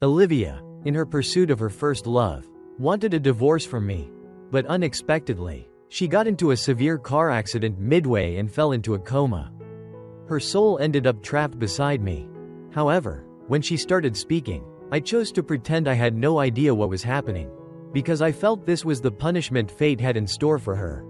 Olivia, in her pursuit of her first love, wanted a divorce from me. But unexpectedly, she got into a severe car accident midway and fell into a coma. Her soul ended up trapped beside me. However, when she started speaking, I chose to pretend I had no idea what was happening, because I felt this was the punishment fate had in store for her.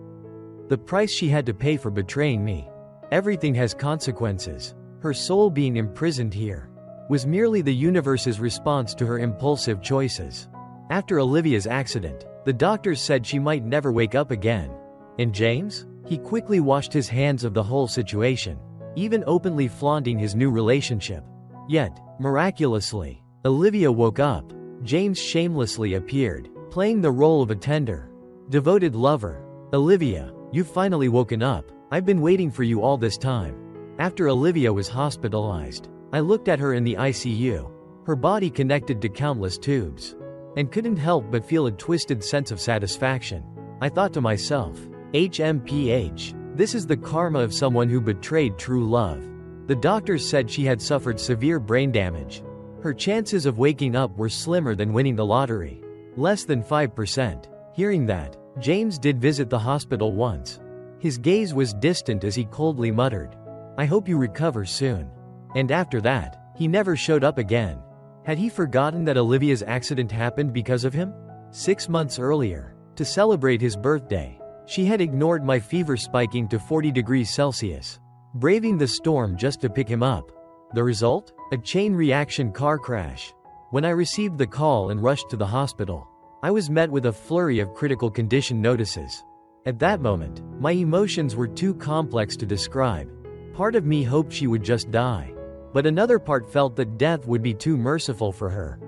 The price she had to pay for betraying me. Everything has consequences. Her soul being imprisoned here was merely the universe's response to her impulsive choices. After Olivia's accident, the doctors said she might never wake up again. And James? He quickly washed his hands of the whole situation, even openly flaunting his new relationship. Yet, miraculously, Olivia woke up. James shamelessly appeared, playing the role of a tender, devoted lover. Olivia, you've finally woken up. I've been waiting for you all this time. After Olivia was hospitalized, I looked at her in the ICU, her body connected to countless tubes, and couldn't help but feel a twisted sense of satisfaction. I thought to myself, HMPH, this is the karma of someone who betrayed true love. The doctors said she had suffered severe brain damage. Her chances of waking up were slimmer than winning the lottery. Less than 5%. Hearing that, James did visit the hospital once. His gaze was distant as he coldly muttered, I hope you recover soon. And after that, he never showed up again. Had he forgotten that Olivia's accident happened because of him? 6 months earlier, to celebrate his birthday, she had ignored my fever spiking to 40 degrees Celsius, braving the storm just to pick him up. The result? A chain reaction car crash. When I received the call and rushed to the hospital, I was met with a flurry of critical condition notices. At that moment, my emotions were too complex to describe. Part of me hoped she would just die, but another part felt that death would be too merciful for her.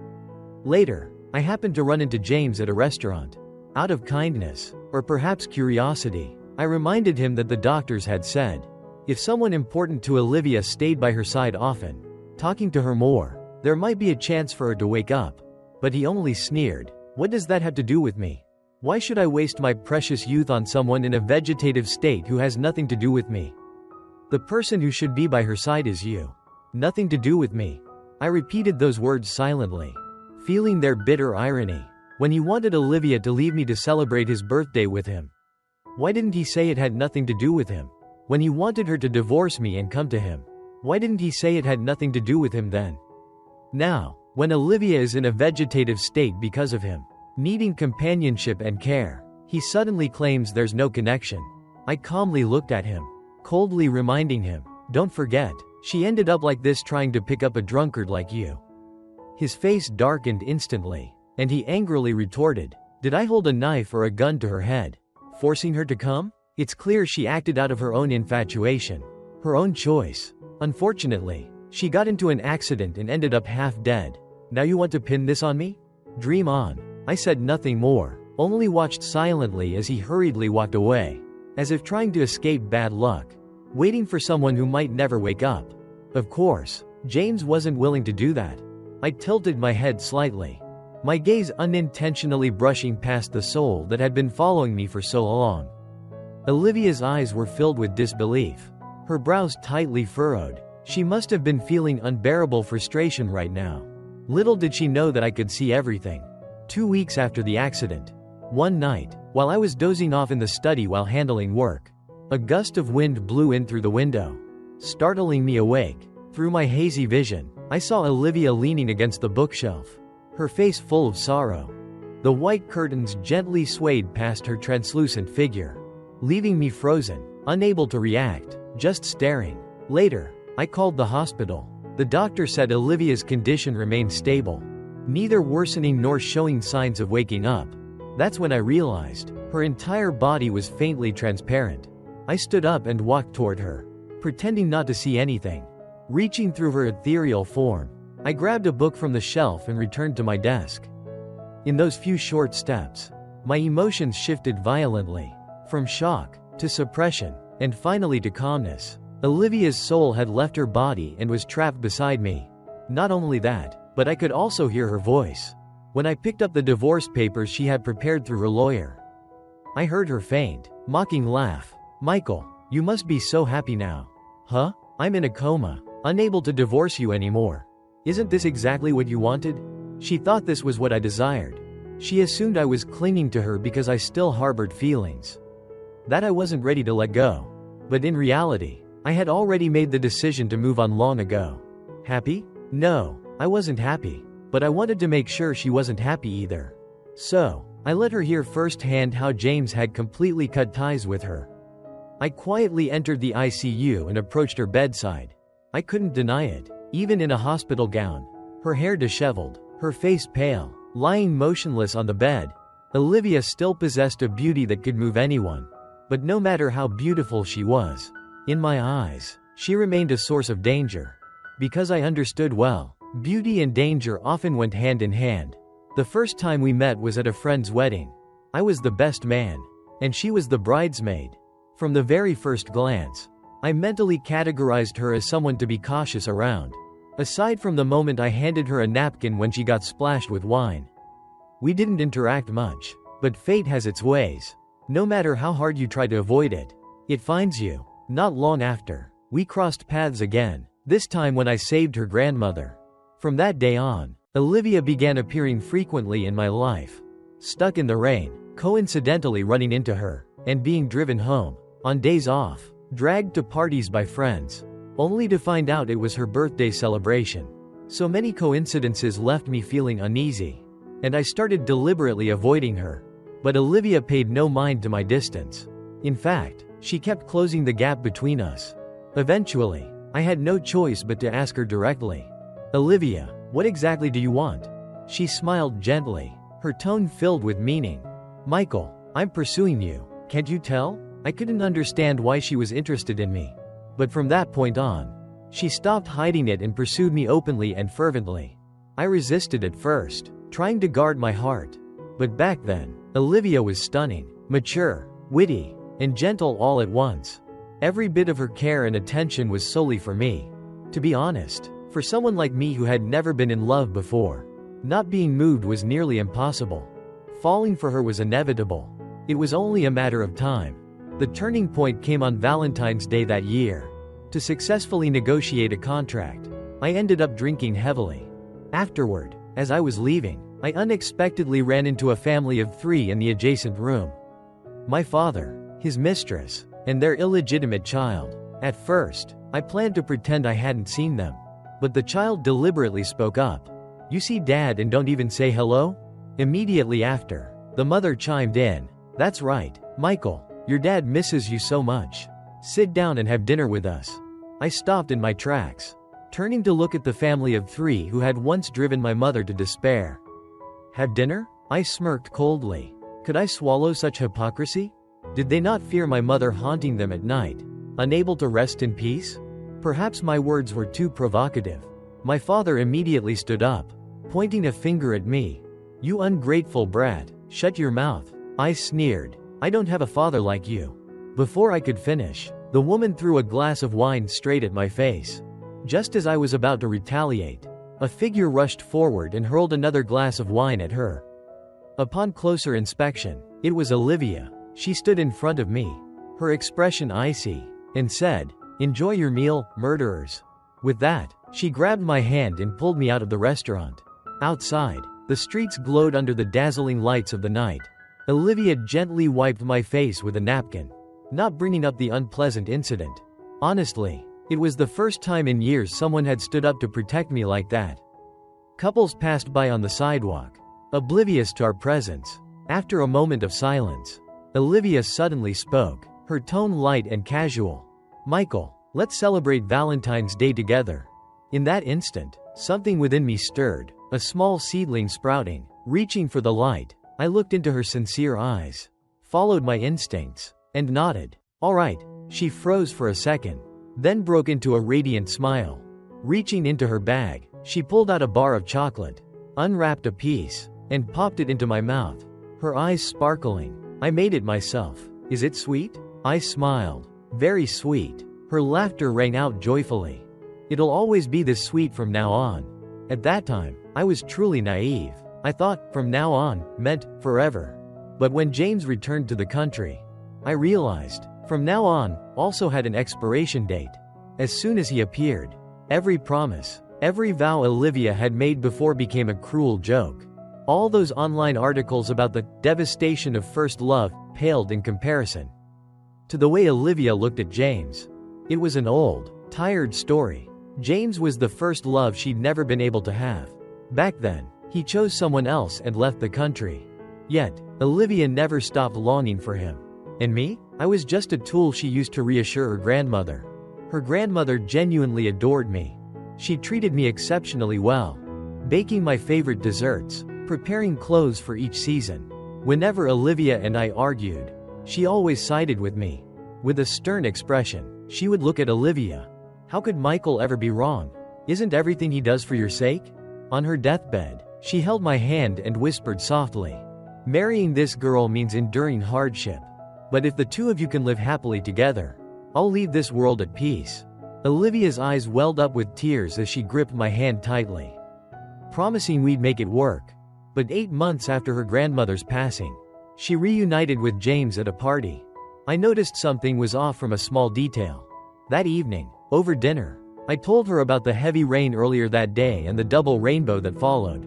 Later, I happened to run into James at a restaurant. Out of kindness, or perhaps curiosity, I reminded him that the doctors had said, if someone important to Olivia stayed by her side often, talking to her more, there might be a chance for her to wake up. But he only sneered, what does that have to do with me? Why should I waste my precious youth on someone in a vegetative state who has nothing to do with me? The person who should be by her side is you. Nothing to do with me. I repeated those words silently, feeling their bitter irony. When he wanted Olivia to leave me to celebrate his birthday with him, why didn't he say it had nothing to do with him? When he wanted her to divorce me and come to him, why didn't he say it had nothing to do with him then? Now, when Olivia is in a vegetative state because of him, needing companionship and care, he suddenly claims there's no connection. I calmly looked at him, coldly reminding him, don't forget, she ended up like this trying to pick up a drunkard like you. His face darkened instantly, and he angrily retorted, did I hold a knife or a gun to her head, forcing her to come? It's clear she acted out of her own infatuation, her own choice. Unfortunately, she got into an accident and ended up half dead. Now you want to pin this on me? Dream on. I said nothing more, only watched silently as he hurriedly walked away, as if trying to escape bad luck, waiting for someone who might never wake up. Of course, James wasn't willing to do that. I tilted my head slightly, my gaze unintentionally brushing past the soul that had been following me for so long. Olivia's eyes were filled with disbelief, her brows tightly furrowed. She must have been feeling unbearable frustration right now. Little did she know that I could see everything. 2 weeks after the accident, one night, while I was dozing off in the study while handling work, a gust of wind blew in through the window, startling me awake. Through my hazy vision, I saw Olivia leaning against the bookshelf, her face full of sorrow. The white curtains gently swayed past her translucent figure, leaving me frozen, unable to react, just staring. Later, I called the hospital. The doctor said Olivia's condition remained stable, neither worsening nor showing signs of waking up. That's when I realized her entire body was faintly transparent. I stood up and walked toward her, pretending not to see anything. Reaching through her ethereal form, I grabbed a book from the shelf and returned to my desk. In those few short steps, my emotions shifted violently, from shock to suppression, and finally to calmness. Olivia's soul had left her body and was trapped beside me. Not only that, but I could also hear her voice. When I picked up the divorce papers she had prepared through her lawyer, I heard her faint, mocking laugh. Michael, you must be so happy now. Huh? I'm in a coma, unable to divorce you anymore. Isn't this exactly what you wanted? She thought this was what I desired. She assumed I was clinging to her because I still harbored feelings that I wasn't ready to let go. But in reality, I had already made the decision to move on long ago. Happy? No, I wasn't happy. But I wanted to make sure she wasn't happy either. So, I let her hear firsthand how James had completely cut ties with her. I quietly entered the ICU and approached her bedside. I couldn't deny it, even in a hospital gown. Her hair disheveled, her face pale, lying motionless on the bed. Olivia still possessed a beauty that could move anyone. But no matter how beautiful she was, in my eyes, she remained a source of danger. Because I understood well, beauty and danger often went hand in hand. The first time we met was at a friend's wedding. I was the best man, and she was the bridesmaid. From the very first glance, I mentally categorized her as someone to be cautious around. Aside from the moment I handed her a napkin when she got splashed with wine. We didn't interact much, but fate has its ways. No matter how hard you try to avoid it, it finds you. Not long after, we crossed paths again, this time when I saved her grandmother. From that day on, Olivia began appearing frequently in my life. Stuck in the rain, coincidentally running into her, and being driven home, on days off, dragged to parties by friends, only to find out it was her birthday celebration. So many coincidences left me feeling uneasy, and I started deliberately avoiding her. But Olivia paid no mind to my distance. In fact, she kept closing the gap between us. Eventually, I had no choice but to ask her directly, "Olivia, what exactly do you want?" She smiled gently, her tone filled with meaning. "Michael, I'm pursuing you, can't you tell?" I couldn't understand why she was interested in me. But from that point on, she stopped hiding it and pursued me openly and fervently. I resisted at first, trying to guard my heart. But back then, Olivia was stunning, mature, witty, and gentle all at once. Every bit of her care and attention was solely for me. To be honest, for someone like me who had never been in love before, not being moved was nearly impossible. Falling for her was inevitable. It was only a matter of time. The turning point came on Valentine's Day that year. To successfully negotiate a contract, I ended up drinking heavily. Afterward, as I was leaving, I unexpectedly ran into a family of 3 in the adjacent room. My father, his mistress, and their illegitimate child. At first, I planned to pretend I hadn't seen them. But the child deliberately spoke up. "You see Dad and don't even say hello?" Immediately after, the mother chimed in. "That's right, Michael, your dad misses you so much. Sit down and have dinner with us." I stopped in my tracks, turning to look at the family of 3 who had once driven my mother to despair. Have dinner? I smirked coldly. Could I swallow such hypocrisy? Did they not fear my mother haunting them at night, unable to rest in peace? Perhaps my words were too provocative. My father immediately stood up, pointing a finger at me. "You ungrateful brat, shut your mouth," I sneered. "I don't have a father like you." Before I could finish, the woman threw a glass of wine straight at my face. Just as I was about to retaliate, a figure rushed forward and hurled another glass of wine at her. Upon closer inspection, it was Olivia. She stood in front of me, her expression icy, and said, "Enjoy your meal, murderers." With that, she grabbed my hand and pulled me out of the restaurant. Outside, the streets glowed under the dazzling lights of the night. Olivia gently wiped my face with a napkin, not bringing up the unpleasant incident. Honestly, it was the first time in years someone had stood up to protect me like that. Couples passed by on the sidewalk, oblivious to our presence. After a moment of silence, Olivia suddenly spoke, her tone light and casual. "Michael, let's celebrate Valentine's Day together." In that instant, something within me stirred, a small seedling sprouting. Reaching for the light, I looked into her sincere eyes, followed my instincts, and nodded. "All right." She froze for a second, then broke into a radiant smile. Reaching into her bag, she pulled out a bar of chocolate, unwrapped a piece, and popped it into my mouth. Her eyes sparkling. "I made it myself. Is it sweet?" I smiled. "Very sweet." Her laughter rang out joyfully. "It'll always be this sweet from now on." At that time, I was truly naive. I thought, from now on, meant, forever. But when James returned to the country, I realized, from now on, also had an expiration date. As soon as he appeared, every promise, Every vow Olivia had made before became a cruel joke. All those online articles about the devastation of first love paled in comparison to the way Olivia looked at James. It was an old, tired story. James was the first love she'd never been able to have. Back then, he chose someone else and left the country. Yet, Olivia never stopped longing for him. And me? I was just a tool she used to reassure her grandmother. Her grandmother genuinely adored me. She treated me exceptionally well, baking my favorite desserts, preparing clothes for each season. Whenever Olivia and I argued, she always sided with me. With a stern expression, she would look at Olivia. How could Michael ever be wrong? Isn't everything he does for your sake? On her deathbed, she held my hand and whispered softly, "Marrying this girl means enduring hardship. But if the two of you can live happily together, I'll leave this world at peace." Olivia's eyes welled up with tears as she gripped my hand tightly, promising we'd make it work. But 8 months after her grandmother's passing, she reunited with James at a party. I noticed something was off from a small detail. That evening, over dinner, I told her about the heavy rain earlier that day and the double rainbow that followed.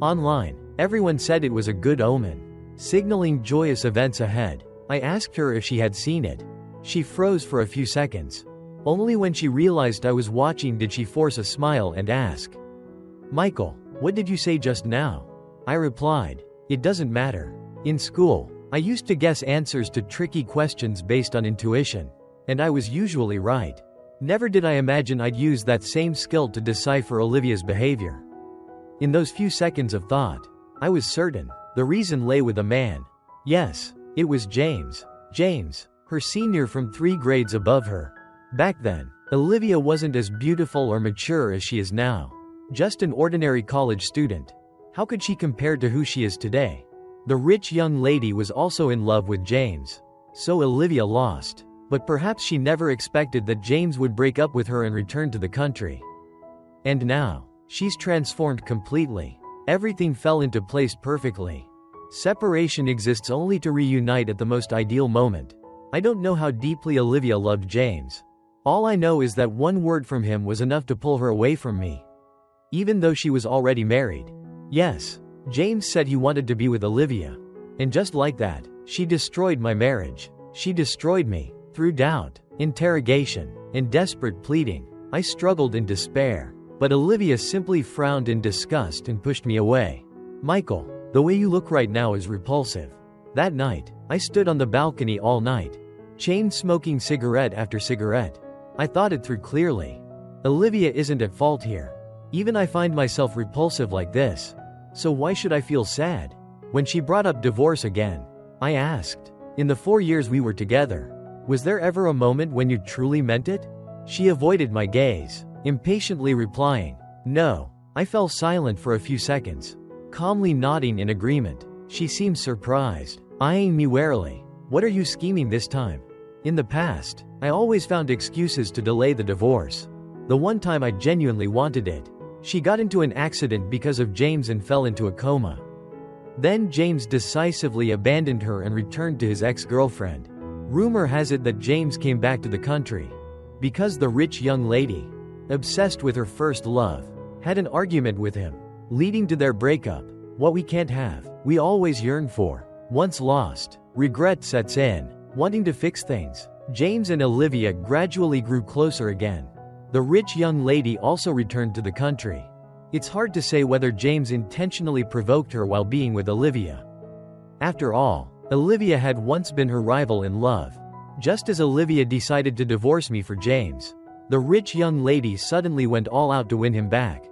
Online, everyone said it was a good omen, signaling joyous events ahead. I asked her if she had seen it. She froze for a few seconds. Only when she realized I was watching did she force a smile and ask, "Michael, what did you say just now?" I replied, "It doesn't matter. In school, I used to guess answers to tricky questions based on intuition. And I was usually right. Never did I imagine I'd use that same skill to decipher Olivia's behavior." In those few seconds of thought, I was certain the reason lay with a man. Yes, it was James. James, her senior from 3 grades above her. Back then, Olivia wasn't as beautiful or mature as she is now. Just an ordinary college student. How could she compare to who she is today? The rich young lady was also in love with James. So Olivia lost. But perhaps she never expected that James would break up with her and return to the country. And now, she's transformed completely. Everything fell into place perfectly. Separation exists only to reunite at the most ideal moment. I don't know how deeply Olivia loved James. All I know is that one word from him was enough to pull her away from me. Even though she was already married. Yes, James said he wanted to be with Olivia. And just like that, she destroyed my marriage. She destroyed me. Through doubt, interrogation, and desperate pleading, I struggled in despair. But Olivia simply frowned in disgust and pushed me away. "Michael, the way you look right now is repulsive." That night, I stood on the balcony all night, chain smoking cigarette after cigarette. I thought it through clearly. Olivia isn't at fault here. Even I find myself repulsive like this. So why should I feel sad? When she brought up divorce again, I asked, "In the 4 years we were together, was there ever a moment when you truly meant it?" She avoided my gaze, impatiently replying, "No." I fell silent for a few seconds, calmly nodding in agreement. She seemed surprised, eyeing me warily. "What are you scheming this time?" In the past, I always found excuses to delay the divorce. The one time I genuinely wanted it, she got into an accident because of James and fell into a coma. Then James decisively abandoned her and returned to his ex-girlfriend. Rumor has it that James came back to the country because the rich young lady, obsessed with her first love, had an argument with him, leading to their breakup. What we can't have, we always yearn for. Once lost, regret sets in. Wanting to fix things, James and Olivia gradually grew closer again. The rich young lady also returned to the country. It's hard to say whether James intentionally provoked her while being with Olivia. After all, Olivia had once been her rival in love. Just as Olivia decided to divorce me for James, the rich young lady suddenly went all out to win him back.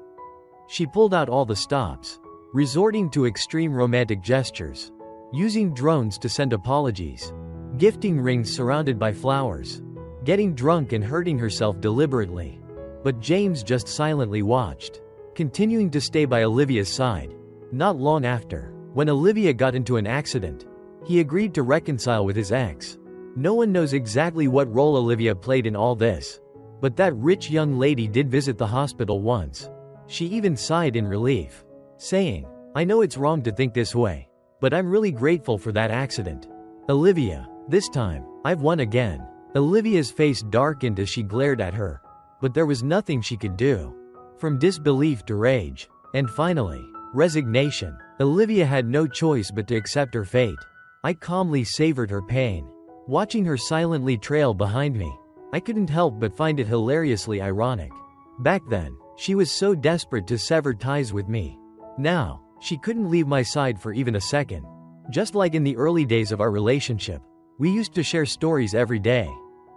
She pulled out all the stops, resorting to extreme romantic gestures, using drones to send apologies, gifting rings surrounded by flowers, getting drunk and hurting herself deliberately. But James just silently watched, continuing to stay by Olivia's side. Not long after, when Olivia got into an accident, he agreed to reconcile with his ex. No one knows exactly what role Olivia played in all this, but that rich young lady did visit the hospital once. She even sighed in relief, saying, "I know it's wrong to think this way, but I'm really grateful for that accident. Olivia, this time, I've won again." Olivia's face darkened as she glared at her, but there was nothing she could do. from disbelief to rage, and finally, resignation. Olivia had no choice but to accept her fate. I calmly savored her pain, watching her silently trail behind me. I couldn't help but find it hilariously ironic. Back then, she was so desperate to sever ties with me. Now, she couldn't leave my side for even a second. Just like in the early days of our relationship, we used to share stories every day.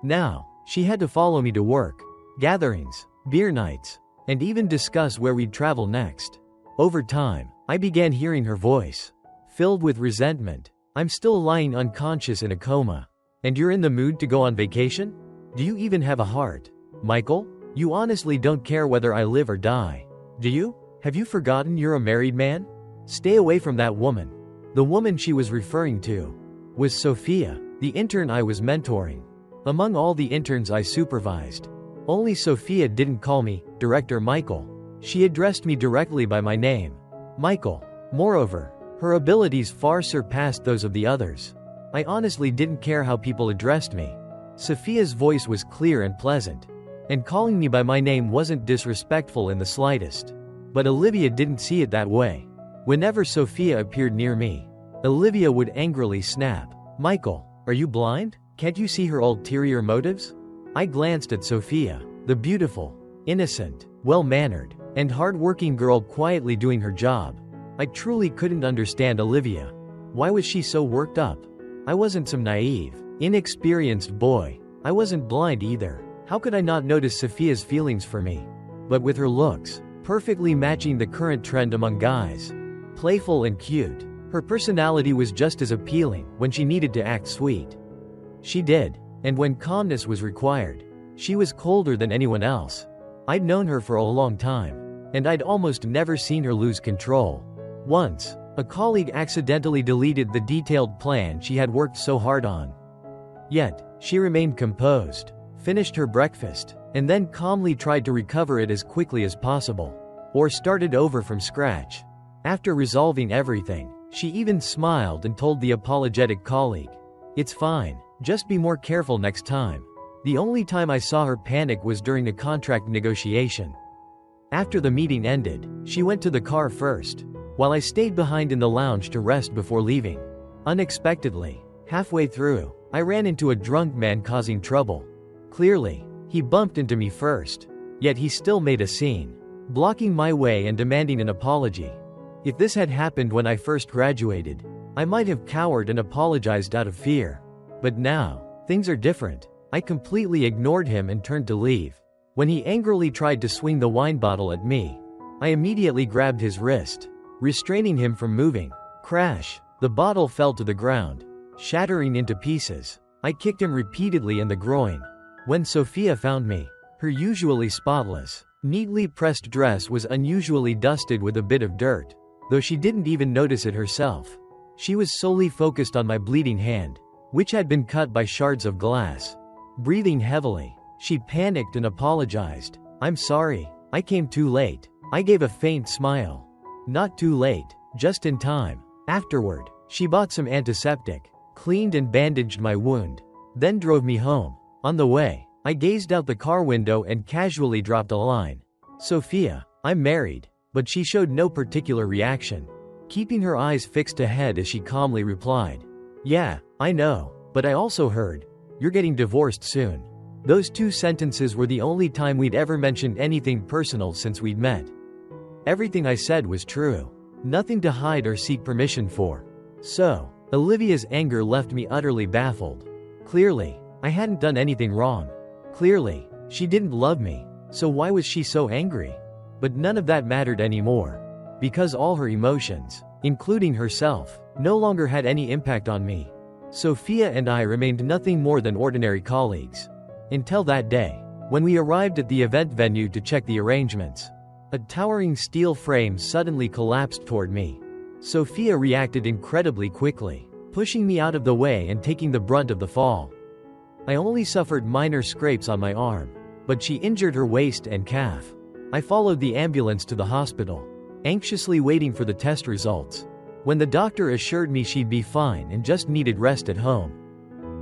Now, she had to follow me to work, gatherings, beer nights, and even discuss where we'd travel next. Over time, I began hearing her voice, filled with resentment. "I'm still lying unconscious in a coma. And you're in the mood to go on vacation? Do you even have a heart? Michael, you honestly don't care whether I live or die. Do you? Have you forgotten you're a married man? Stay away from that woman." The woman she was referring to was Sophia, the intern I was mentoring. Among all the interns I supervised, only Sophia didn't call me Director Michael. She addressed me directly by my name, Michael. Moreover, her abilities far surpassed those of the others. I honestly didn't care how people addressed me. Sophia's voice was clear and pleasant, and calling me by my name wasn't disrespectful in the slightest. But Olivia didn't see it that way. Whenever Sophia appeared near me, Olivia would angrily snap, "Michael, are you blind? Can't you see her ulterior motives?" I glanced at Sophia, the beautiful, innocent, well-mannered, and hard-working girl quietly doing her job. I truly couldn't understand Olivia. Why was she so worked up? I wasn't some naive, inexperienced boy. I wasn't blind either. How could I not notice Sophia's feelings for me? But with her looks, perfectly matching the current trend among guys, playful and cute, her personality was just as appealing. When she needed to act sweet, she did, and when calmness was required, she was colder than anyone else. I'd known her for a long time, and I'd almost never seen her lose control. Once, a colleague accidentally deleted the detailed plan she had worked so hard on. Yet, she remained composed, finished her breakfast, and then calmly tried to recover it as quickly as possible, or started over from scratch. After resolving everything, she even smiled and told the apologetic colleague, "It's fine, just be more careful next time." The only time I saw her panic was during a contract negotiation. After the meeting ended, she went to the car first, while I stayed behind in the lounge to rest before leaving. Unexpectedly, halfway through, I ran into a drunk man causing trouble. Clearly, he bumped into me first, yet he still made a scene, blocking my way and demanding an apology. If this had happened when I first graduated, I might have cowered and apologized out of fear. But now, things are different. I completely ignored him and turned to leave. When he angrily tried to swing the wine bottle at me, I immediately grabbed his wrist, restraining him from moving. Crash! The bottle fell to the ground, shattering into pieces. I kicked him repeatedly in the groin. When Sophia found me, her usually spotless, neatly pressed dress was unusually dusted with a bit of dirt, though she didn't even notice it herself. She was solely focused on my bleeding hand, which had been cut by shards of glass. Breathing heavily, she panicked and apologized. "I'm sorry, I came too late." I gave a faint smile. "Not too late, just in time." Afterward, she bought some antiseptic, cleaned and bandaged my wound, then drove me home. On the way, I gazed out the car window and casually dropped a line. "Sophia, I'm married." But she showed no particular reaction, keeping her eyes fixed ahead as she calmly replied, "Yeah, I know, but I also heard you're getting divorced soon." Those two sentences were the only time we'd ever mentioned anything personal since we'd met. Everything I said was true. Nothing to hide or seek permission for. So, Olivia's anger left me utterly baffled. Clearly, I hadn't done anything wrong. Clearly, she didn't love me. So why was she so angry? But none of that mattered anymore, because all her emotions, including herself, no longer had any impact on me. Sophia and I remained nothing more than ordinary colleagues. Until that day, when we arrived at the event venue to check the arrangements. A towering steel frame suddenly collapsed toward me. Sophia reacted incredibly quickly, pushing me out of the way and taking the brunt of the fall. I only suffered minor scrapes on my arm, but she injured her waist and calf. I followed the ambulance to the hospital, anxiously waiting for the test results. When the doctor assured me she'd be fine and just needed rest at home,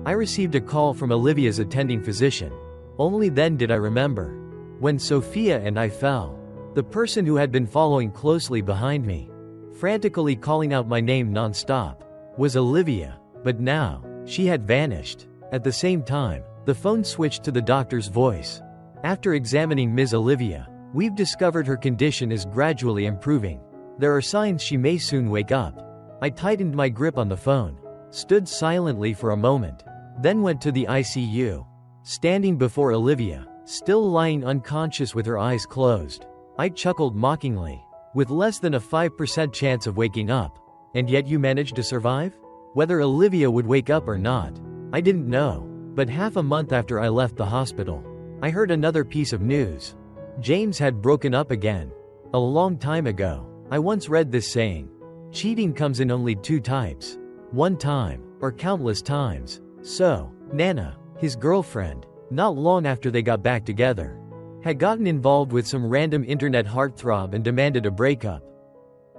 I received a call from Olivia's attending physician. Only then did I remember. When Sophia and I fell, The person who had been following closely behind me, frantically calling out my name non-stop, was Olivia, but now, she had vanished. At the same time, the phone switched to the doctor's voice. After examining Ms. Olivia, we've discovered her condition is gradually improving. There are signs she may soon wake up. I tightened my grip on the phone, stood silently for a moment, then went to the ICU. Standing before Olivia, still lying unconscious with her eyes closed, I chuckled mockingly. With less than a 5% chance of waking up, and yet you managed to survive? Whether Olivia would wake up or not, I didn't know. But half a month after I left the hospital, I heard another piece of news. James had broken up again. A long time ago, I once read this saying: cheating comes in only two types. One time, or countless times. So, Nana, his girlfriend, not long after they got back together, had gotten involved with some random internet heartthrob and demanded a breakup.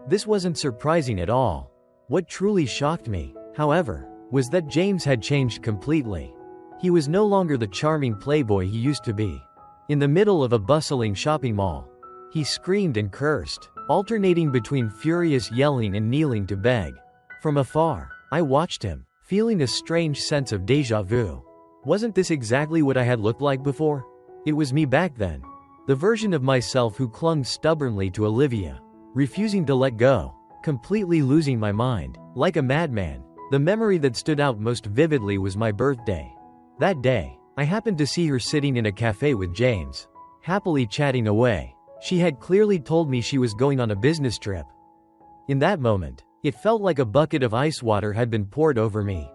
This wasn't surprising at all. What truly shocked me, however, was that James had changed completely. He was no longer the charming playboy he used to be. In the middle of a bustling shopping mall, he screamed and cursed, alternating between furious yelling and kneeling to beg. From afar, I watched him, feeling a strange sense of déjà vu. Wasn't this exactly what I had looked like before? It was me back then. The version of myself who clung stubbornly to Olivia, refusing to let go, completely losing my mind, like a madman. The memory that stood out most vividly was my birthday. That day, I happened to see her sitting in a cafe with James, happily chatting away. She had clearly told me she was going on a business trip. In that moment, it felt like a bucket of ice water had been poured over me.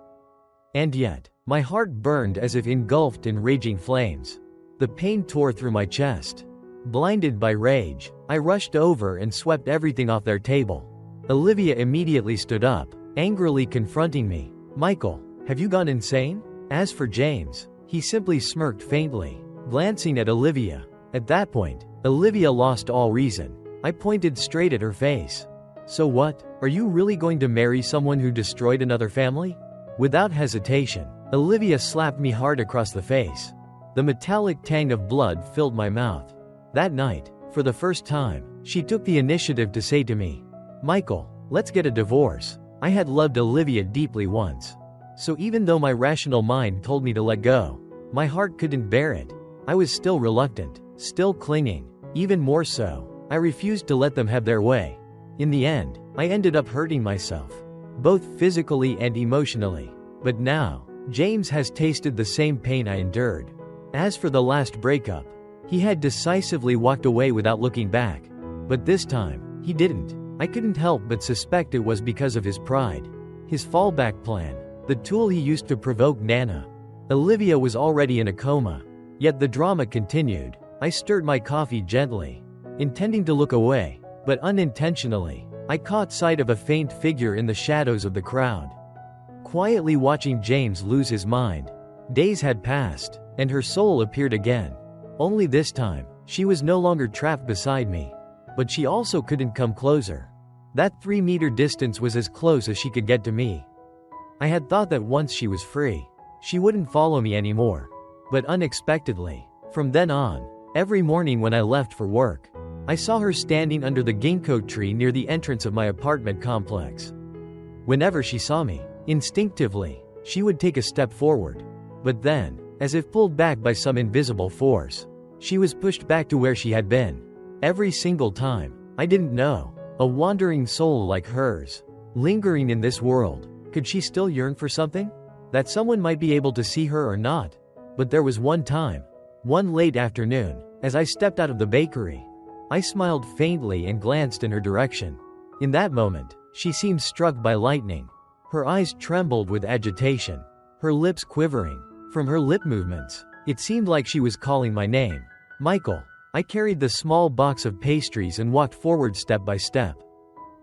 And yet, my heart burned as if engulfed in raging flames. The pain tore through my chest. Blinded by rage, I rushed over and swept everything off their table. Olivia immediately stood up, angrily confronting me. "Michael, have you gone insane?" As for James, he simply smirked faintly, glancing at Olivia. At that point, Olivia lost all reason. I pointed straight at her face. "So what? Are you really going to marry someone who destroyed another family?" Without hesitation, Olivia slapped me hard across the face. The metallic tang of blood filled my mouth. That night, for the first time, she took the initiative to say to me, "Michael, let's get a divorce." I had loved Olivia deeply once. So even though my rational mind told me to let go, my heart couldn't bear it. I was still reluctant, still clinging. Even more so, I refused to let them have their way. In the end, I ended up hurting myself, both physically and emotionally. But now, James has tasted the same pain I endured. As for the last breakup, he had decisively walked away without looking back. But this time, he didn't. I couldn't help but suspect it was because of his pride. His fallback plan, the tool he used to provoke Nana. Olivia was already in a coma. Yet the drama continued. I stirred my coffee gently, intending to look away, but unintentionally, I caught sight of a faint figure in the shadows of the crowd, quietly watching James lose his mind. Days had passed, and her soul appeared again. Only this time, she was no longer trapped beside me. But she also couldn't come closer. That 3-meter distance was as close as she could get to me. I had thought that once she was free, she wouldn't follow me anymore. But unexpectedly, from then on, every morning when I left for work, I saw her standing under the ginkgo tree near the entrance of my apartment complex. Whenever she saw me, instinctively, she would take a step forward. But then, as if pulled back by some invisible force, she was pushed back to where she had been. Every single time. I didn't know. A wandering soul like hers, lingering in this world, could she still yearn for something? That someone might be able to see her or not? But there was one time, one late afternoon, as I stepped out of the bakery. I smiled faintly and glanced in her direction. In that moment, she seemed struck by lightning. Her eyes trembled with agitation, her lips quivering. From her lip movements, it seemed like she was calling my name. "Michael." I carried the small box of pastries and walked forward step by step,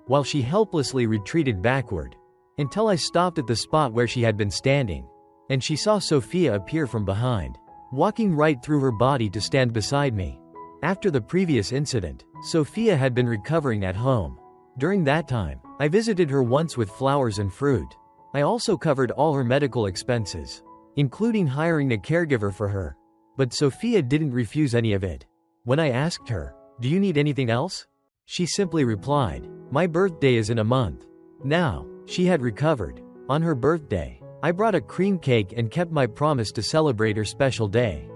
while she helplessly retreated backward, until I stopped at the spot where she had been standing, and she saw Sophia appear from behind, walking right through her body to stand beside me. After the previous incident, Sophia had been recovering at home. During that time, I visited her once with flowers and fruit. I also covered all her medical expenses, including hiring a caregiver for her. But Sophia didn't refuse any of it. When I asked her, Do you need anything else? She simply replied, my birthday is in a month. Now, she had recovered. On her birthday, I brought a cream cake and kept my promise to celebrate her special day.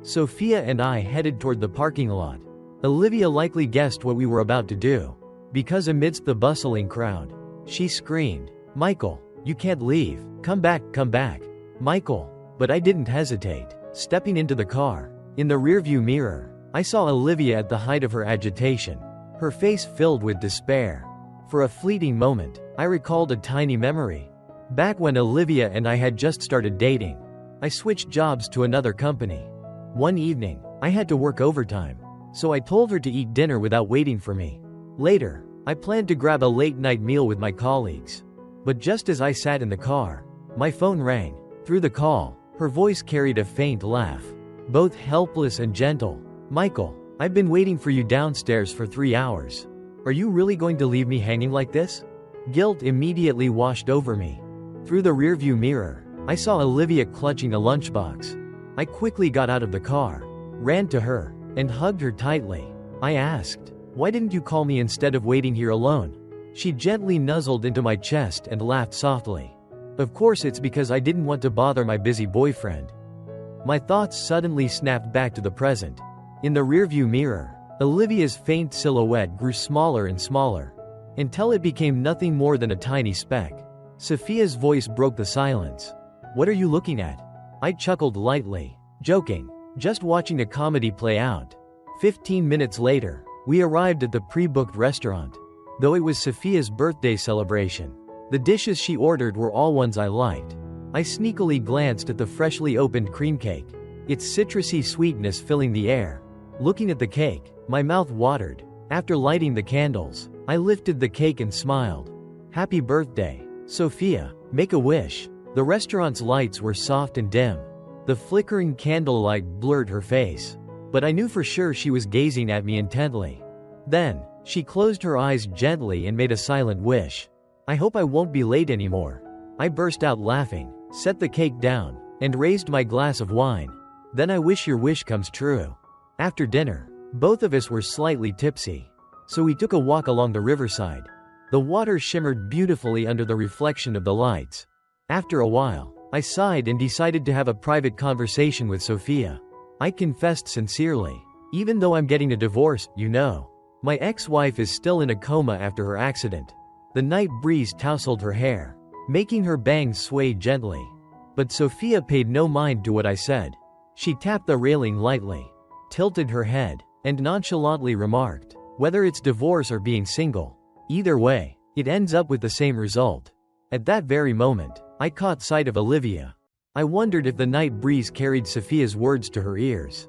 Sophia and I headed toward the parking lot. Olivia likely guessed what we were about to do, because amidst the bustling crowd, she screamed, Michael, you can't leave. Come back, come back. Michael. But I didn't hesitate. Stepping into the car. In the rearview mirror, I saw Olivia at the height of her agitation, her face filled with despair. For a fleeting moment, I recalled a tiny memory. Back when Olivia and I had just started dating, I switched jobs to another company. One evening, I had to work overtime, so I told her to eat dinner without waiting for me. Later, I planned to grab a late-night meal with my colleagues. But just as I sat in the car, my phone rang. Through the call, her voice carried a faint laugh, both helpless and gentle. Michael, I've been waiting for you downstairs for 3 hours. Are you really going to leave me hanging like this? Guilt immediately washed over me. Through the rearview mirror, I saw Olivia clutching a lunchbox. I quickly got out of the car, ran to her, and hugged her tightly. I asked, why didn't you call me instead of waiting here alone? She gently nuzzled into my chest and laughed softly. Of course, it's because I didn't want to bother my busy boyfriend. My thoughts suddenly snapped back to the present. In the rearview mirror, Olivia's faint silhouette grew smaller and smaller, until it became nothing more than a tiny speck. Sophia's voice broke the silence. What are you looking at? I chuckled lightly, joking, just watching a comedy play out. 15 minutes later, we arrived at the pre-booked restaurant. Though it was Sophia's birthday celebration, the dishes she ordered were all ones I liked. I sneakily glanced at the freshly opened cream cake, its citrusy sweetness filling the air. Looking at the cake, my mouth watered. After lighting the candles, I lifted the cake and smiled. Happy birthday, Sophia. Make a wish. The restaurant's lights were soft and dim. The flickering candlelight blurred her face, but I knew for sure she was gazing at me intently. Then, she closed her eyes gently and made a silent wish. I hope I won't be late anymore. I burst out laughing, set the cake down, and raised my glass of wine. Then I wish your wish comes true. After dinner, both of us were slightly tipsy, so we took a walk along the riverside. The water shimmered beautifully under the reflection of the lights. After a while, I sighed and decided to have a private conversation with Sophia. I confessed sincerely, even though I'm getting a divorce, you know. My ex-wife is still in a coma after her accident. The night breeze tousled her hair, making her bangs sway gently. But Sophia paid no mind to what I said. She tapped the railing lightly, tilted her head, and nonchalantly remarked, whether it's divorce or being single, either way, it ends up with the same result. At that very moment, I caught sight of Olivia. I wondered if the night breeze carried Sophia's words to her ears.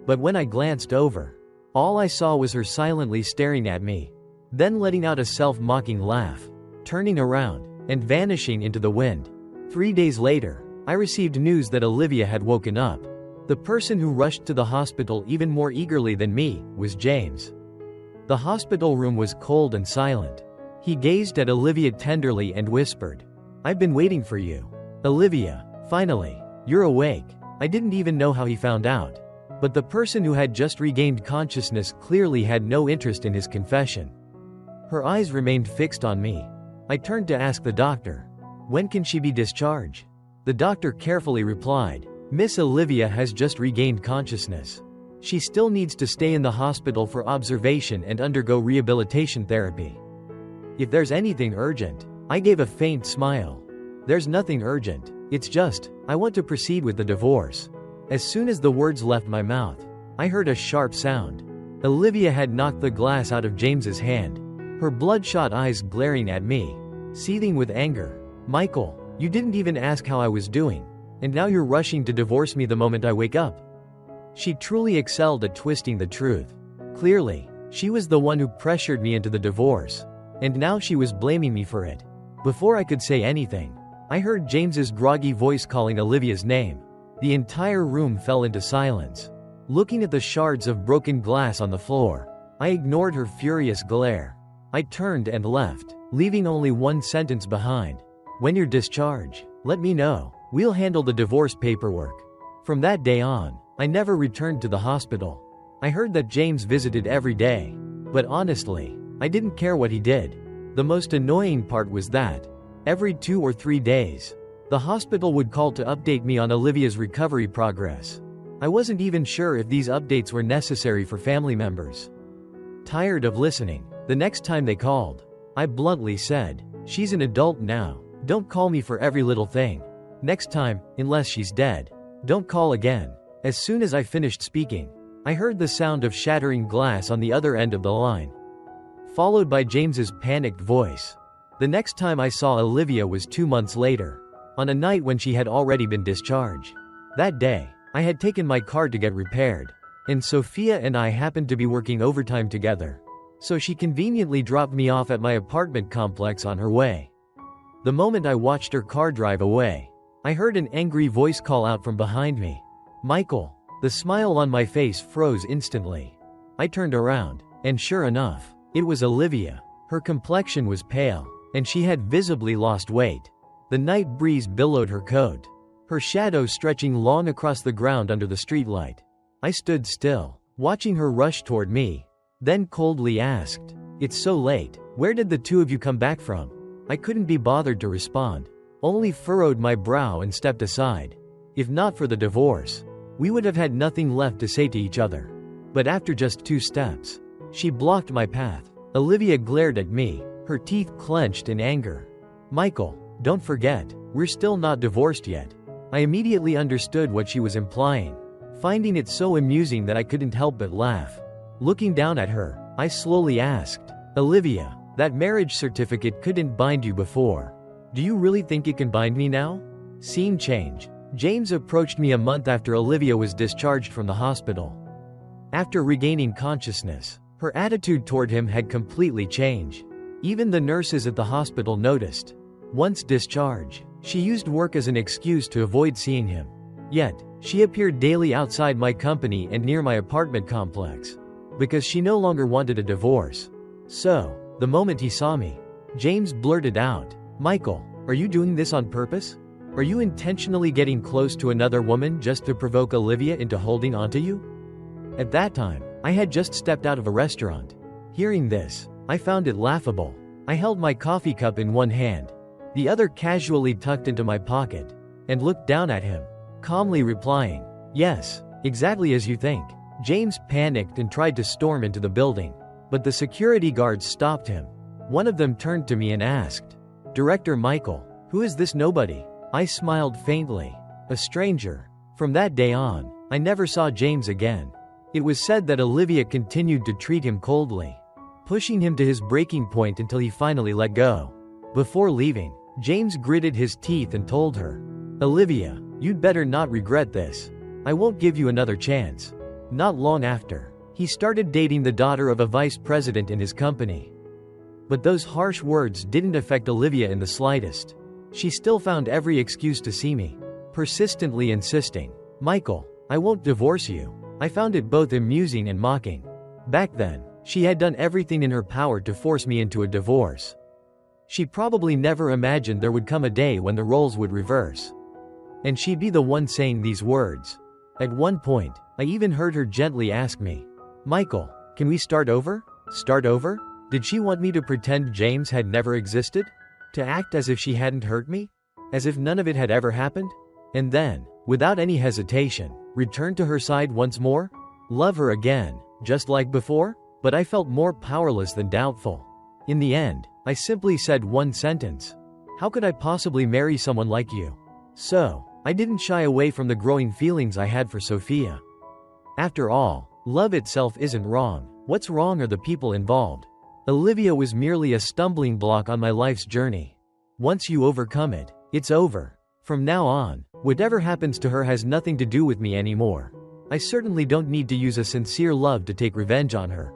But when I glanced over, all I saw was her silently staring at me, then letting out a self-mocking laugh, turning around, and vanishing into the wind. 3 days later, I received news that Olivia had woken up. The person who rushed to the hospital even more eagerly than me was James. The hospital room was cold and silent. He gazed at Olivia tenderly and whispered, I've been waiting for you. Olivia, finally, you're awake. I didn't even know how he found out. But the person who had just regained consciousness clearly had no interest in his confession. Her eyes remained fixed on me. I turned to ask the doctor, when can she be discharged? The doctor carefully replied, Miss Olivia has just regained consciousness. She still needs to stay in the hospital for observation and undergo rehabilitation therapy. If there's anything urgent, I gave a faint smile. There's nothing urgent. It's just, I want to proceed with the divorce. As soon as the words left my mouth, I heard a sharp sound. Olivia had knocked the glass out of James's hand, her bloodshot eyes glaring at me, seething with anger. Michael, you didn't even ask how I was doing, and now you're rushing to divorce me the moment I wake up. She truly excelled at twisting the truth. Clearly, she was the one who pressured me into the divorce, and now she was blaming me for it. Before I could say anything, I heard James's groggy voice calling Olivia's name. The entire room fell into silence. Looking at the shards of broken glass on the floor, I ignored her furious glare. I turned and left, leaving only one sentence behind. When you're discharged, let me know. We'll handle the divorce paperwork. From that day on, I never returned to the hospital. I heard that James visited every day. But honestly, I didn't care what he did. The most annoying part was that, every 2 or 3 days, the hospital would call to update me on Olivia's recovery progress. I wasn't even sure if these updates were necessary for family members. Tired of listening, the next time they called, I bluntly said, "She's an adult now. Don't call me for every little thing. Next time, unless she's dead, don't call again." As soon as I finished speaking, I heard the sound of shattering glass on the other end of the line, followed by James's panicked voice. The next time I saw Olivia was 2 months later, on a night when she had already been discharged. That day, I had taken my car to get repaired, and Sophia and I happened to be working overtime together. So she conveniently dropped me off at my apartment complex on her way. The moment I watched her car drive away, I heard an angry voice call out from behind me, "Michael." The smile on my face froze instantly. I turned around, and sure enough, it was Olivia. Her complexion was pale, and she had visibly lost weight. The night breeze billowed her coat, her shadow stretching long across the ground under the streetlight. I stood still, watching her rush toward me, then coldly asked, "It's so late, where did the two of you come back from?" I couldn't be bothered to respond, only furrowed my brow and stepped aside. If not for the divorce, we would have had nothing left to say to each other. But after just 2 steps, she blocked my path. Olivia glared at me, her teeth clenched in anger. "Michael, don't forget, we're still not divorced yet." I immediately understood what she was implying, finding it so amusing that I couldn't help but laugh. Looking down at her, I slowly asked, "Olivia, that marriage certificate couldn't bind you before. Do you really think it can bind me now?" Scene change. James approached me a month after Olivia was discharged from the hospital. After regaining consciousness, her attitude toward him had completely changed. Even the nurses at the hospital noticed. Once discharged, she used work as an excuse to avoid seeing him. Yet, she appeared daily outside my company and near my apartment complex, because she no longer wanted a divorce. So, the moment he saw me, James blurted out, "Michael, are you doing this on purpose? Are you intentionally getting close to another woman just to provoke Olivia into holding onto you?" At that time, I had just stepped out of a restaurant. Hearing this, I found it laughable. I held my coffee cup in one hand, the other casually tucked into my pocket, and looked down at him, calmly replying, "Yes, exactly as you think." James panicked and tried to storm into the building, but the security guards stopped him. One of them turned to me and asked, "Director Michael, who is this nobody?" I smiled faintly. "A stranger." From that day on, I never saw James again. It was said that Olivia continued to treat him coldly, pushing him to his breaking point until he finally let go. Before leaving, James gritted his teeth and told her, "Olivia, you'd better not regret this. I won't give you another chance." Not long after, he started dating the daughter of a vice president in his company. But those harsh words didn't affect Olivia in the slightest. She still found every excuse to see me, persistently insisting, "Michael, I won't divorce you." I found it both amusing and mocking. Back then, she had done everything in her power to force me into a divorce. She probably never imagined there would come a day when the roles would reverse, and she'd be the one saying these words. At one point, I even heard her gently ask me, "Michael, can we start over?" Start over? Did she want me to pretend James had never existed? To act as if she hadn't hurt me? As if none of it had ever happened? And then, without any hesitation, return to her side once more? Love her again, just like before? But I felt more powerless than doubtful. In the end, I simply said one sentence. "How could I possibly marry someone like you?" So, I didn't shy away from the growing feelings I had for Sophia. After all, love itself isn't wrong. What's wrong are the people involved. Olivia was merely a stumbling block on my life's journey. Once you overcome it, it's over. From now on, whatever happens to her has nothing to do with me anymore. I certainly don't need to use a sincere love to take revenge on her.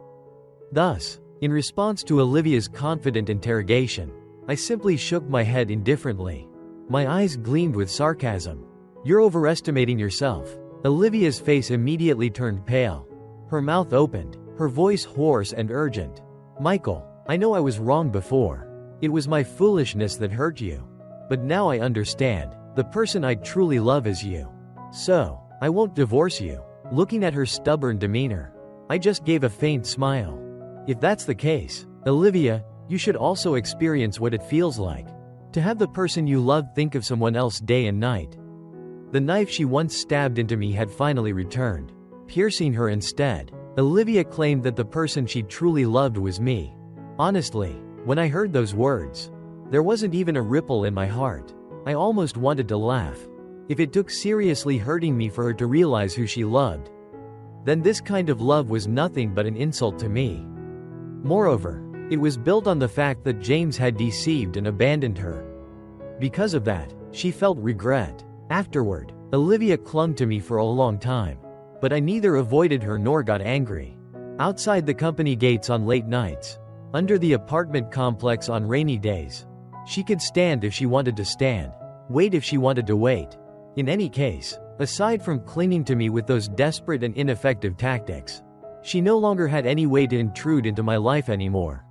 Thus, in response to Olivia's confident interrogation, I simply shook my head indifferently. My eyes gleamed with sarcasm. "You're overestimating yourself." Olivia's face immediately turned pale. Her mouth opened, her voice hoarse and urgent. "Michael, I know I was wrong before. It was my foolishness that hurt you. But now I understand. The person I truly love is you. So, I won't divorce you." Looking at her stubborn demeanor, I just gave a faint smile. If that's the case, Olivia, you should also experience what it feels like to have the person you love think of someone else day and night. The knife she once stabbed into me had finally returned, piercing her instead. Olivia claimed that the person she truly loved was me. Honestly, when I heard those words, there wasn't even a ripple in my heart. I almost wanted to laugh. If it took seriously hurting me for her to realize who she loved, then this kind of love was nothing but an insult to me. Moreover, it was built on the fact that James had deceived and abandoned her. Because of that, she felt regret. Afterward, Olivia clung to me for a long time, but I neither avoided her nor got angry. Outside the company gates on late nights, under the apartment complex on rainy days, she could stand if she wanted to stand, wait if she wanted to wait. In any case, aside from clinging to me with those desperate and ineffective tactics, she no longer had any way to intrude into my life anymore.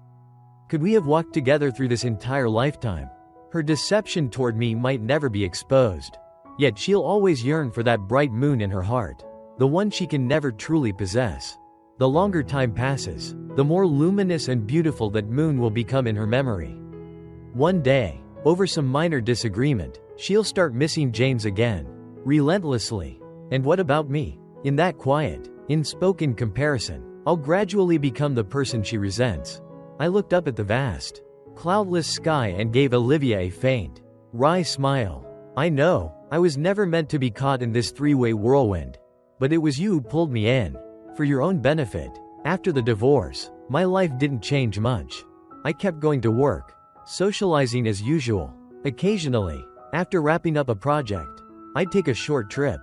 Could we have walked together through this entire lifetime? Her deception toward me might never be exposed. Yet she'll always yearn for that bright moon in her heart, the one she can never truly possess. The longer time passes, the more luminous and beautiful that moon will become in her memory. One day, over some minor disagreement, she'll start missing James again, relentlessly. And what about me? In that quiet, unspoken comparison, I'll gradually become the person she resents. I looked up at the vast, cloudless sky and gave Olivia a faint, wry smile. I know, I was never meant to be caught in this three-way whirlwind. But it was you who pulled me in. For your own benefit. After the divorce, my life didn't change much. I kept going to work, socializing as usual. Occasionally, after wrapping up a project, I'd take a short trip.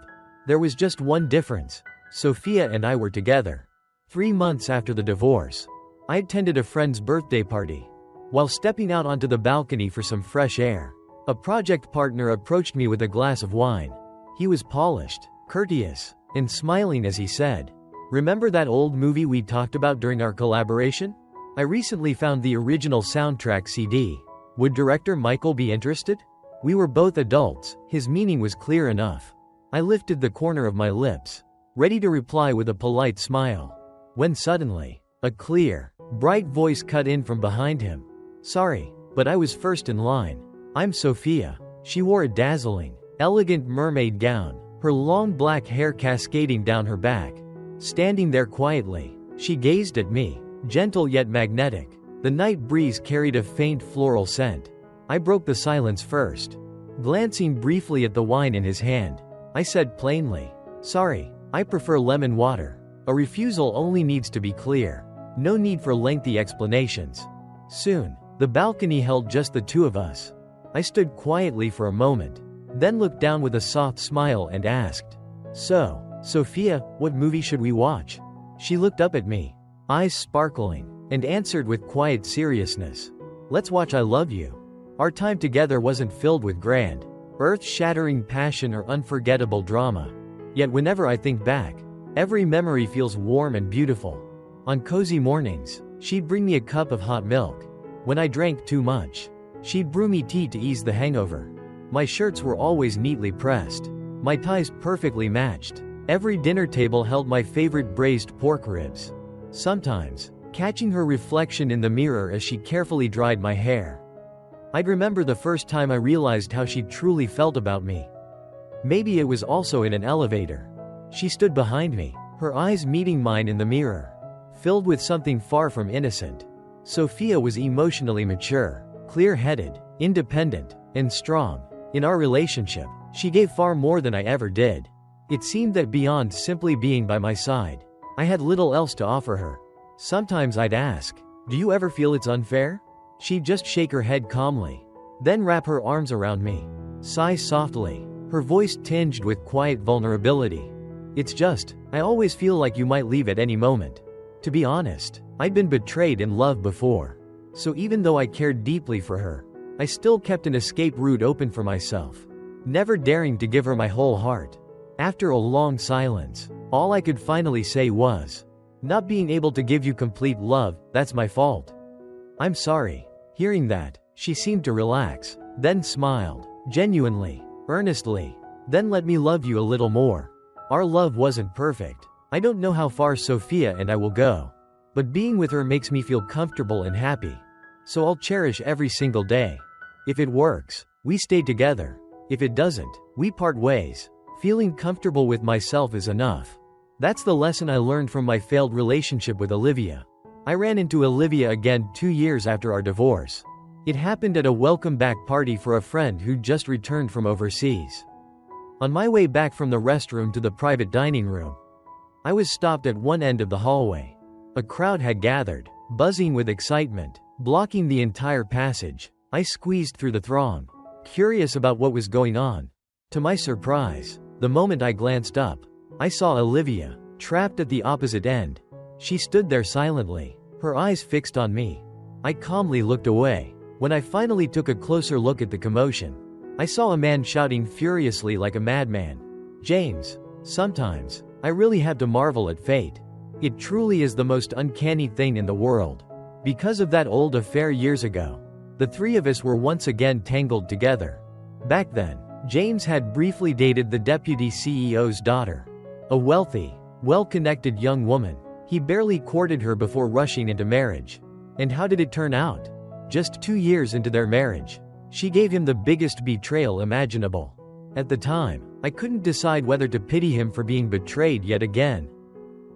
There was just one difference. Sophia and I were together. 3 months after the divorce, I attended a friend's birthday party. While stepping out onto the balcony for some fresh air, a project partner approached me with a glass of wine. He was polished, courteous, and smiling as he said, "Remember that old movie we talked about during our collaboration? I recently found the original soundtrack CD. Would director Michael be interested?" We were both adults, his meaning was clear enough. I lifted the corner of my lips, ready to reply with a polite smile, when suddenly, a clear, bright voice cut in from behind him. "Sorry, but I was first in line. I'm Sophia." She wore a dazzling, elegant mermaid gown, her long black hair cascading down her back. Standing there quietly, she gazed at me, gentle yet magnetic. The night breeze carried a faint floral scent. I broke the silence first. Glancing briefly at the wine in his hand, I said plainly, "Sorry, I prefer lemon water." A refusal only needs to be clear. No need for lengthy explanations. Soon, the balcony held just the two of us. I stood quietly for a moment, then looked down with a soft smile and asked, "So, Sophia, what movie should we watch?" She looked up at me, eyes sparkling, and answered with quiet seriousness, "Let's watch I Love You." Our time together wasn't filled with grand, earth-shattering passion or unforgettable drama. Yet whenever I think back, every memory feels warm and beautiful. On cozy mornings, she'd bring me a cup of hot milk. When I drank too much, she'd brew me tea to ease the hangover. My shirts were always neatly pressed, my ties perfectly matched. Every dinner table held my favorite braised pork ribs. Sometimes, catching her reflection in the mirror as she carefully dried my hair, I'd remember the first time I realized how she truly felt about me. Maybe it was also in an elevator. She stood behind me, her eyes meeting mine in the mirror, filled with something far from innocent. Sophia was emotionally mature, clear-headed, independent, and strong. In our relationship, she gave far more than I ever did. It seemed that beyond simply being by my side, I had little else to offer her. Sometimes I'd ask, "Do you ever feel it's unfair?" She'd just shake her head calmly, then wrap her arms around me, sigh softly, her voice tinged with quiet vulnerability. "It's just, I always feel like you might leave at any moment." To be honest, I'd been betrayed in love before. So even though I cared deeply for her, I still kept an escape route open for myself, never daring to give her my whole heart. After a long silence, all I could finally say was, "Not being able to give you complete love, that's my fault. I'm sorry." Hearing that, she seemed to relax, then smiled, genuinely, earnestly. "Then let me love you a little more." Our love wasn't perfect. I don't know how far Sophia and I will go. But being with her makes me feel comfortable and happy. So I'll cherish every single day. If it works, we stay together. If it doesn't, we part ways. Feeling comfortable with myself is enough. That's the lesson I learned from my failed relationship with Olivia. I ran into Olivia again 2 years after our divorce. It happened at a welcome back party for a friend who just returned from overseas. On my way back from the restroom to the private dining room, I was stopped at one end of the hallway. A crowd had gathered, buzzing with excitement, blocking the entire passage. I squeezed through the throng, curious about what was going on. To my surprise, the moment I glanced up, I saw Olivia, trapped at the opposite end. She stood there silently, her eyes fixed on me. I calmly looked away. When I finally took a closer look at the commotion, I saw a man shouting furiously like a madman. James, sometimes, I really have to marvel at fate. It truly is the most uncanny thing in the world. Because of that old affair years ago, the three of us were once again tangled together. Back then, James had briefly dated the deputy CEO's daughter, a wealthy, well-connected young woman. He barely courted her before rushing into marriage. And how did it turn out? Just 2 years into their marriage, she gave him the biggest betrayal imaginable. At the time, I couldn't decide whether to pity him for being betrayed yet again,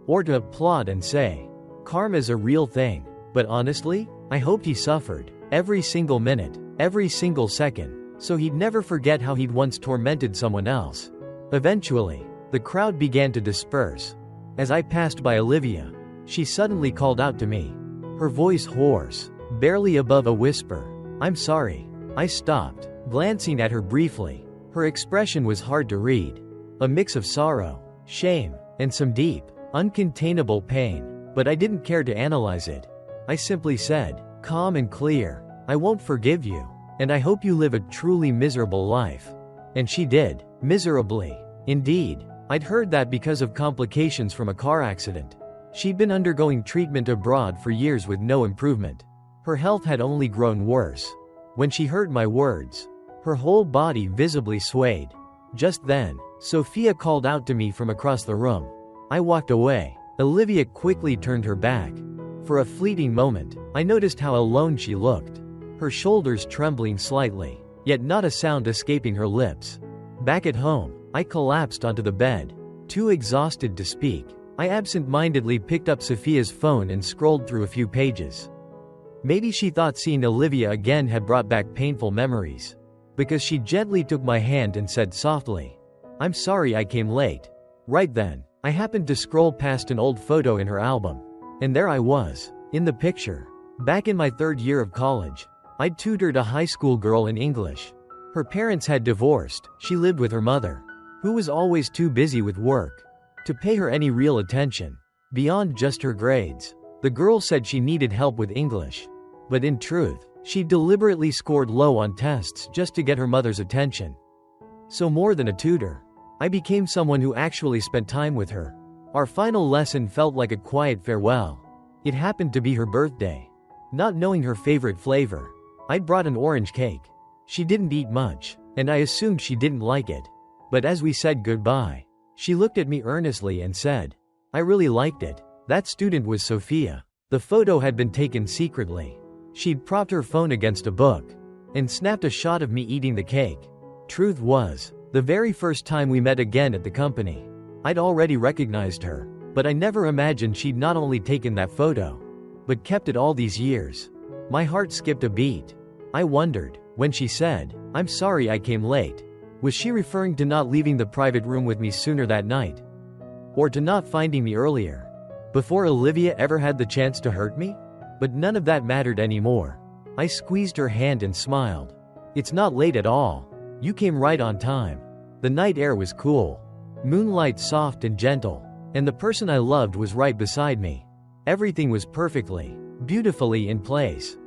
or to applaud and say, karma's a real thing. But honestly, I hoped he suffered, every single minute, every single second, so he'd never forget how he'd once tormented someone else. Eventually, the crowd began to disperse. As I passed by Olivia, she suddenly called out to me, her voice hoarse, barely above a whisper. I'm sorry. I stopped, glancing at her briefly. Her expression was hard to read. A mix of sorrow, shame, and some deep, uncontainable pain. But I didn't care to analyze it. I simply said, calm and clear, I won't forgive you, and I hope you live a truly miserable life. And she did, miserably. Indeed, I'd heard that because of complications from a car accident. She'd been undergoing treatment abroad for years with no improvement. Her health had only grown worse. When she heard my words, her whole body visibly swayed. Just then, Sophia called out to me from across the room. I walked away. Olivia quickly turned her back. For a fleeting moment, I noticed how alone she looked. Her shoulders trembling slightly, yet not a sound escaping her lips. Back at home, I collapsed onto the bed. Too exhausted to speak, I absent-mindedly picked up Sophia's phone and scrolled through a few pages. Maybe she thought seeing Olivia again had brought back painful memories. Because she gently took my hand and said softly, I'm sorry I came late. Right then, I happened to scroll past an old photo in her album. And there I was, in the picture. Back in my 3rd year of college, I'd tutored a high school girl in English. Her parents had divorced. She lived with her mother, who was always too busy with work to pay her any real attention, beyond just her grades. The girl said she needed help with English. But in truth, she deliberately scored low on tests just to get her mother's attention. So more than a tutor, I became someone who actually spent time with her. Our final lesson felt like a quiet farewell. It happened to be her birthday. Not knowing her favorite flavor, I'd brought an orange cake. She didn't eat much, and I assumed she didn't like it. But as we said goodbye, she looked at me earnestly and said, I really liked it. That student was Sophia. The photo had been taken secretly. She'd propped her phone against a book and snapped a shot of me eating the cake. Truth was, the very first time we met again at the company, I'd already recognized her, but I never imagined she'd not only taken that photo, but kept it all these years. My heart skipped a beat. I wondered, when she said, I'm sorry I came late, was she referring to not leaving the private room with me sooner that night? Or to not finding me earlier, before Olivia ever had the chance to hurt me? But none of that mattered anymore. I squeezed her hand and smiled. It's not late at all. You came right on time. The night air was cool, moonlight soft and gentle, and the person I loved was right beside me. Everything was perfectly, beautifully in place.